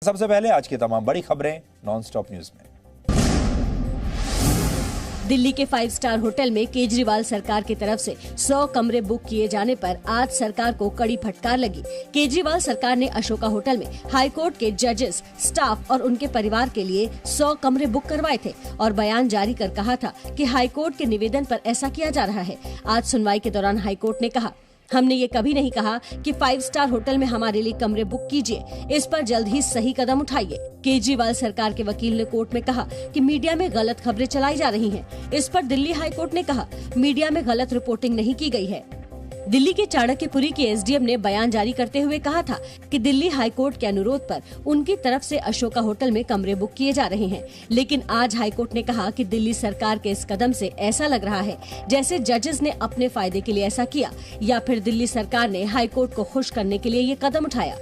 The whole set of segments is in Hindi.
सबसे पहले आज की तमाम बड़ी खबरें नॉन स्टॉप न्यूज में। दिल्ली के 5 स्टार होटल में केजरीवाल सरकार की तरफ से 100 कमरे बुक किए जाने पर आज सरकार को कड़ी फटकार लगी। केजरीवाल सरकार ने अशोका होटल में हाई कोर्ट के जजेस, स्टाफ और उनके परिवार के लिए 100 कमरे बुक करवाए थे और बयान जारी कर कहा था कि हाई कोर्ट के निवेदन पर ऐसा किया जा रहा है। आज सुनवाई के दौरान हाई कोर्ट ने कहा, हमने ये कभी नहीं कहा कि 5 स्टार होटल में हमारे लिए कमरे बुक कीजिए। इस पर जल्द ही सही कदम उठाइए। केजरीवाल सरकार के वकील ने कोर्ट में कहा कि मीडिया में गलत खबरें चलाई जा रही हैं। इस पर दिल्ली हाई कोर्ट ने कहा, मीडिया में गलत रिपोर्टिंग नहीं की गई है। दिल्ली के चाणक्यपुरी के एसडीएम ने बयान जारी करते हुए कहा था कि दिल्ली हाई कोर्ट के अनुरोध पर उनकी तरफ से अशोका होटल में कमरे बुक किए जा रहे हैं। लेकिन आज हाई कोर्ट ने कहा कि दिल्ली सरकार के इस कदम से ऐसा लग रहा है जैसे जजेस ने अपने फायदे के लिए ऐसा किया या फिर दिल्ली सरकार ने हाई कोर्ट को खुश करने के लिए ये कदम उठाया।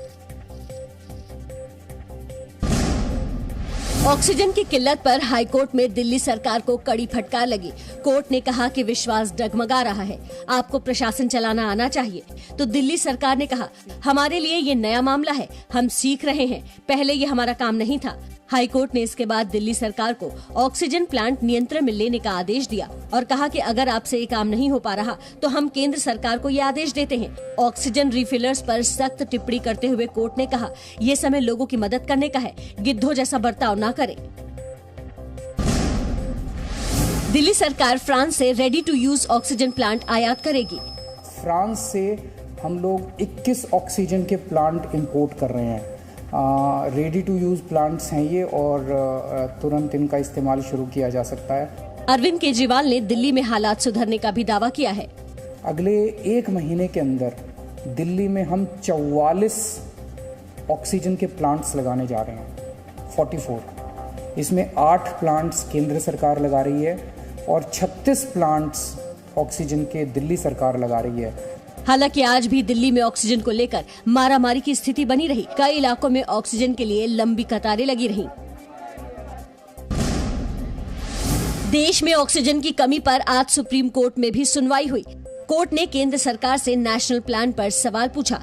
ऑक्सीजन की किल्लत पर हाई कोर्ट में दिल्ली सरकार को कड़ी फटकार लगी। कोर्ट ने कहा कि विश्वास डगमगा रहा है, आपको प्रशासन चलाना आना चाहिए। तो दिल्ली सरकार ने कहा, हमारे लिए ये नया मामला है, हम सीख रहे हैं, पहले ये हमारा काम नहीं था। हाई कोर्ट ने इसके बाद दिल्ली सरकार को ऑक्सीजन प्लांट नियंत्रण में लेने का आदेश दिया और कहा कि अगर आपसे ये काम नहीं हो पा रहा तो हम केंद्र सरकार को ये आदेश देते हैं। ऑक्सीजन रिफिलर्स पर सख्त टिप्पणी करते हुए कोर्ट ने कहा, ये समय लोगों की मदद करने का है, गिद्धों जैसा बर्ताव न करें। दिल्ली सरकार फ्रांस से ready to use oxygen plant आयात करेगी। फ्रांस से हम लोग 21 ऑक्सीजन के प्लांट इंपोर्ट कर रहे हैं। रेडी टू यूज प्लांट्स हैं ये और तुरंत इनका इस्तेमाल शुरू किया जा सकता है। अरविंद केजरीवाल ने दिल्ली में हालात सुधरने का भी दावा किया है। अगले 1 महीने के अंदर दिल्ली में हम 44 ऑक्सीजन के प्लांट्स लगाने जा रहे हैं, 44। इसमें 8 प्लांट्स केंद्र सरकार लगा रही है और 36 प्लांट्स ऑक्सीजन के दिल्ली सरकार लगा रही है। हालांकि आज भी दिल्ली में ऑक्सीजन को लेकर मारामारी की स्थिति बनी रही। कई इलाकों में ऑक्सीजन के लिए लंबी कतारें लगी रहीं। देश में ऑक्सीजन की कमी पर आज सुप्रीम कोर्ट में भी सुनवाई हुई। कोर्ट ने केंद्र सरकार से नेशनल प्लान पर सवाल पूछा।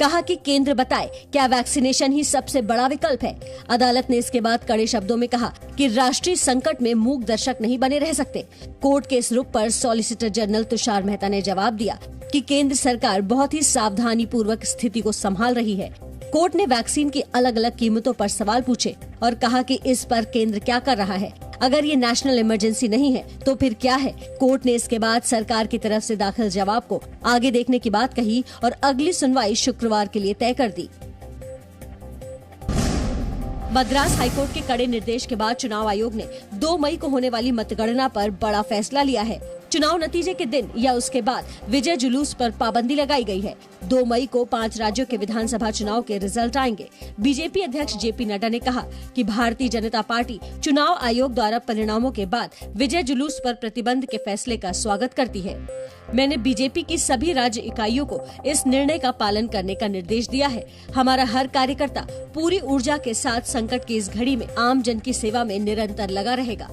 कहा कि केंद्र बताए क्या वैक्सीनेशन ही सबसे बड़ा विकल्प है। अदालत ने इसके बाद कड़े शब्दों में कहा कि राष्ट्रीय संकट में मूक दर्शक नहीं बने रह सकते। कोर्ट के इस रुख पर सॉलिसिटर जनरल तुषार मेहता ने जवाब दिया कि केंद्र सरकार बहुत ही सावधानी पूर्वक स्थिति को संभाल रही है। कोर्ट ने वैक्सीन की अलग अलग कीमतों पर सवाल पूछे और कहा कि इस पर केंद्र क्या कर रहा है। अगर ये नेशनल इमरजेंसी नहीं है तो फिर क्या है। कोर्ट ने इसके बाद सरकार की तरफ से दाखिल जवाब को आगे देखने की बात कही और अगली सुनवाई शुक्रवार के लिए तय कर दी। मद्रास हाईकोर्ट के कड़े निर्देश के बाद चुनाव आयोग ने 2 मई को होने वाली मतगणना पर बड़ा फैसला लिया है। चुनाव नतीजे के दिन या उसके बाद विजय जुलूस पर पाबंदी लगाई गई है। 2 मई को 5 राज्यों के विधानसभा चुनाव के रिजल्ट आएंगे। बीजेपी अध्यक्ष जेपी नड्डा ने कहा कि भारतीय जनता पार्टी चुनाव आयोग द्वारा परिणामों के बाद विजय जुलूस पर प्रतिबंध के फैसले का स्वागत करती है। मैंने बीजेपी की सभी राज्य इकाइयों को इस निर्णय का पालन करने का निर्देश दिया है। हमारा हर कार्यकर्ता पूरी ऊर्जा के साथ संकट की इस घड़ी में आम जन की सेवा में निरंतर लगा रहेगा।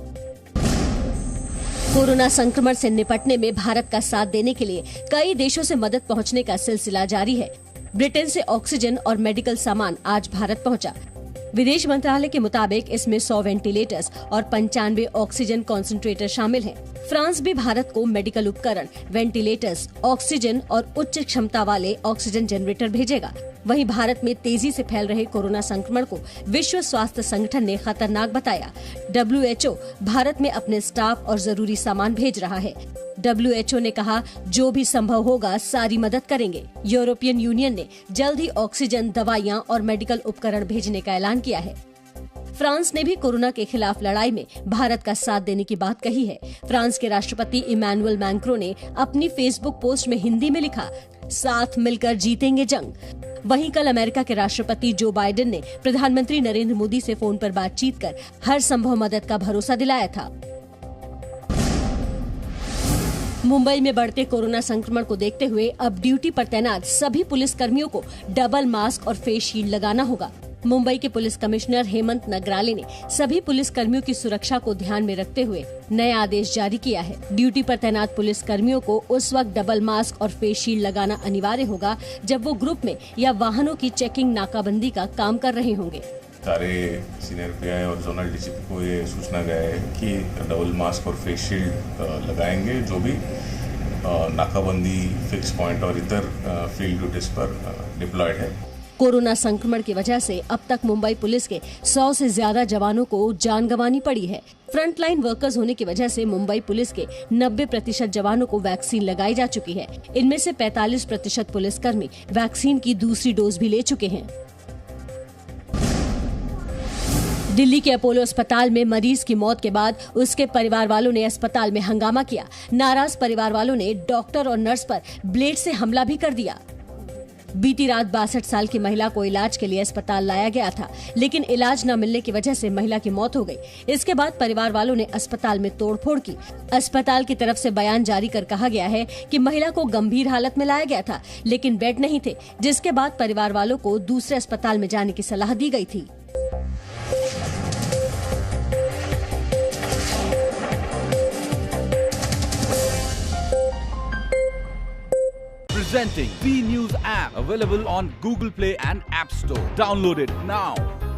कोरोना संक्रमण से निपटने में भारत का साथ देने के लिए कई देशों से मदद पहुंचने का सिलसिला जारी है। ब्रिटेन से ऑक्सीजन और मेडिकल सामान आज भारत पहुंचा। विदेश मंत्रालय के मुताबिक इसमें 100 वेंटिलेटर्स और 95 ऑक्सीजन कॉन्सेंट्रेटर शामिल हैं। फ्रांस भी भारत को मेडिकल उपकरण, वेंटिलेटर्स, ऑक्सीजन और उच्च क्षमता वाले ऑक्सीजन जनरेटर भेजेगा। वहीं भारत में तेजी से फैल रहे कोरोना संक्रमण को विश्व स्वास्थ्य संगठन ने खतरनाक बताया। WHO भारत में अपने स्टाफ और जरूरी सामान भेज रहा है। WHO ने कहा, जो भी संभव होगा सारी मदद करेंगे। यूरोपियन यूनियन ने जल्द ही ऑक्सीजन, दवाइयां और मेडिकल उपकरण भेजने का ऐलान किया है। फ्रांस ने भी कोरोना के खिलाफ लड़ाई में भारत का साथ देने की बात कही है। फ्रांस के राष्ट्रपति इमैनुअल मैक्रों ने अपनी फेसबुक पोस्ट में हिंदी में लिखा, साथ मिलकर जीतेंगे जंग। वहीं कल अमेरिका के राष्ट्रपति जो बाइडेन ने प्रधानमंत्री नरेंद्र मोदी से फोन पर बातचीत कर हर संभव मदद का भरोसा दिलाया था। मुंबई में बढ़ते कोरोना संक्रमण को देखते हुए अब ड्यूटी पर तैनात सभी पुलिस कर्मियों को डबल मास्क और फेस शील्ड लगाना होगा। मुंबई के पुलिस कमिश्नर हेमंत नगराले ने सभी पुलिस कर्मियों की सुरक्षा को ध्यान में रखते हुए नया आदेश जारी किया है। ड्यूटी पर तैनात पुलिस कर्मियों को उस वक्त डबल मास्क और फेस शील्ड लगाना अनिवार्य होगा जब वो ग्रुप में या वाहनों की चेकिंग, नाकाबंदी का काम कर रहे होंगे। सारे सीनियर पीआई और जोनल डीसीपी को ये सूचना गया है कि डबल मास्क और फेस शील्ड लगाएंगे जो भी नाकाबंदी, फिक्स पॉइंट और इतर फील्ड ड्यूटीज पर डिप्लॉयड है। कोरोना संक्रमण की वजह से अब तक मुंबई पुलिस के 100 से ज्यादा जवानों को जान गंवानी पड़ी है। फ्रंटलाइन वर्कर्स होने की वजह से मुंबई पुलिस के 90% जवानों को वैक्सीन लगाई जा चुकी है। इनमें से 45% पुलिसकर्मी वैक्सीन की दूसरी डोज भी ले चुके हैं। दिल्ली के अपोलो अस्पताल में मरीज की मौत के बाद उसके परिवार वालों ने अस्पताल में हंगामा किया। नाराज परिवार वालों ने डॉक्टर और नर्स पर ब्लेड से हमला भी कर दिया। बीती रात 62 साल की महिला को इलाज के लिए अस्पताल लाया गया था, लेकिन इलाज न मिलने की वजह से महिला की मौत हो गई। इसके बाद परिवार वालों ने अस्पताल में तोड़फोड़ की। अस्पताल की तरफ से बयान जारी कर कहा गया है कि महिला को गंभीर हालत में लाया गया था, लेकिन बेड नहीं थे, जिसके बाद परिवार वालों को दूसरे अस्पताल में जाने की सलाह दी गई थी। Presenting B News app, available on Google Play and App Store. Download it now.